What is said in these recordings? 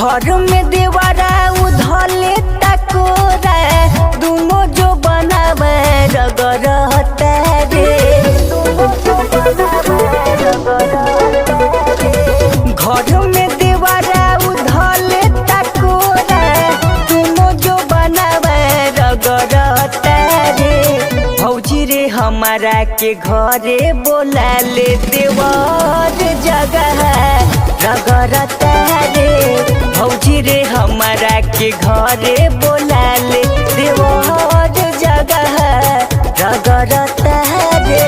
घर में देवरा उधले टकोरा दोनों जो बनावे रगरता रे। घर में देवरा उधले टकोरा दोनों जो बनावे रगरता रे। भौजी रे हमारा के घरे बोला ले देवर जगह रगरता रे। भौजी रे हमारा के घरे बोला ले देवर जगह रगरता रे।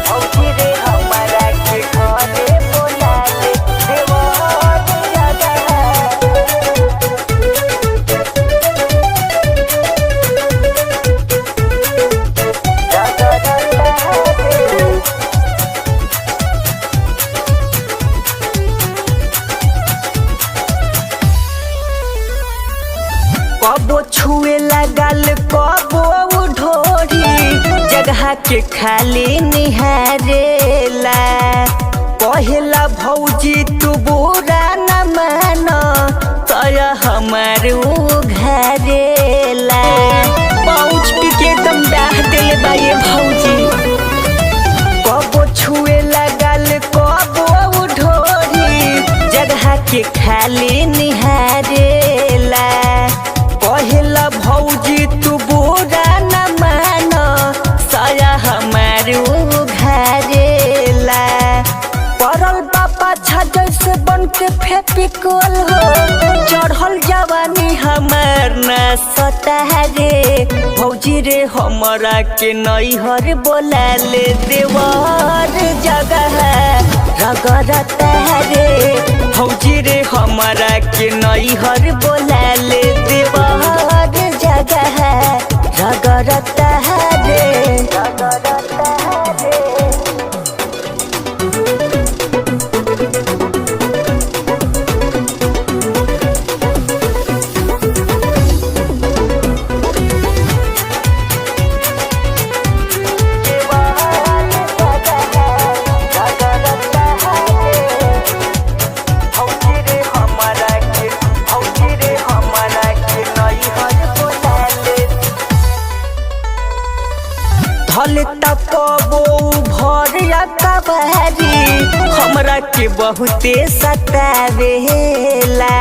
भौजी रे हमारा के घरे बोला ले देवर कबो छुए लगल कबो ढोरी जगह के खाली निहारेला। पहला भौजी तू बुरा न मानो तय हमार घरेला। पहुँच पी के एकदम डाह दिले बा ये भौजी। कबो छुए लगल कबो ढोरी जगह के खाली निहारेला। पहला भौजी तू बुरा न मानो साया हमार घरेला। पड़ल बापा छाजै से बन के फेपिकोल हो चढ़ल जवानी हमार न सता रे। भौजी रे हमारा के नैहर बोला ले देवर जगह रगरता रे। भौजी रे हमारा के नैहर बोला ले देवर जगह रगरता रे। धले तकबो भरिया कबारी हमरा के बहुते सतावेला।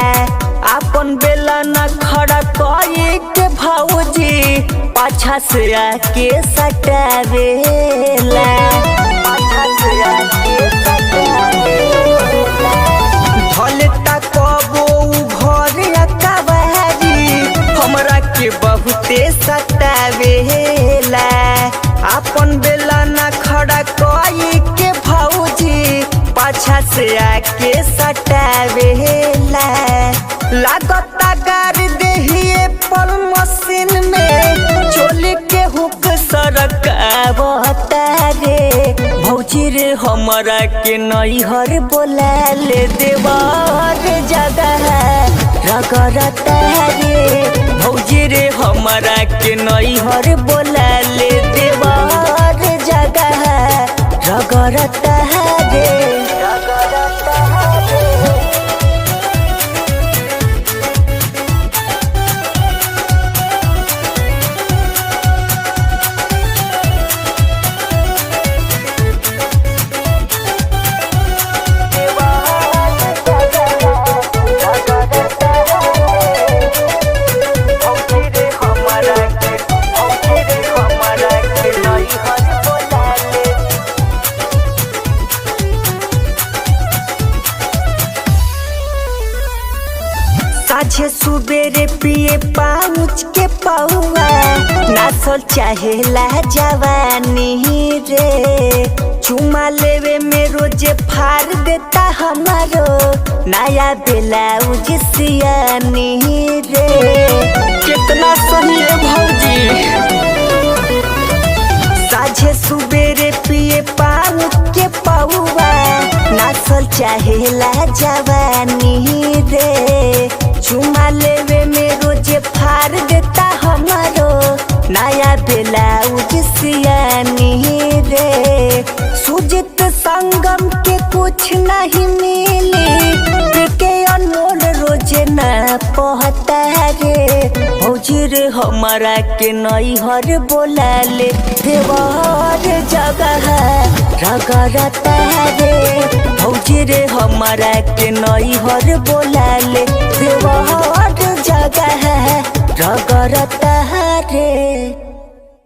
अपन बेला न खड़ा कई के भौजी पाछा से आके सतावेला। धले तकबो भरिया कबारी हमरा के बहुते सतावेला। अपन बेला न खड़ा कई के भौजी पाछा से आके सटावेला। लागता गार देहिए पल मशीन में चोली के हुक सरकावता रे। भौजी रे हमारा के नैहर बोला ले देवर जगह रगरता रे। भौजी रे हमारा के नैहर बोला ले देवर जगह रगरता रे। साझे सुबेरे पिए पाउच के पौआ नासल चाहेला जवानी रे। चुमा लेवे में रोजे फाड़ देता हमारो नया ब्लाउज सियानी रे। कितना सही है भौजी। साझे सुबेरे पिए पाउच के पौआ नासल चाहेला जवानी रे। चुमा लेवे में रोजे फाड़ देता हमारो नया ब्लाउज सियानी रे। सुजित संगम के कुछ नहीं मिली के अनमोल रोजे न पहता रे। भौजी रे हमारा के नैहर बोला ले देवर जगह रगड़ता रे। भौजी रे हमारा के नैहर बोला ले देवर जगह रगड़ता रे।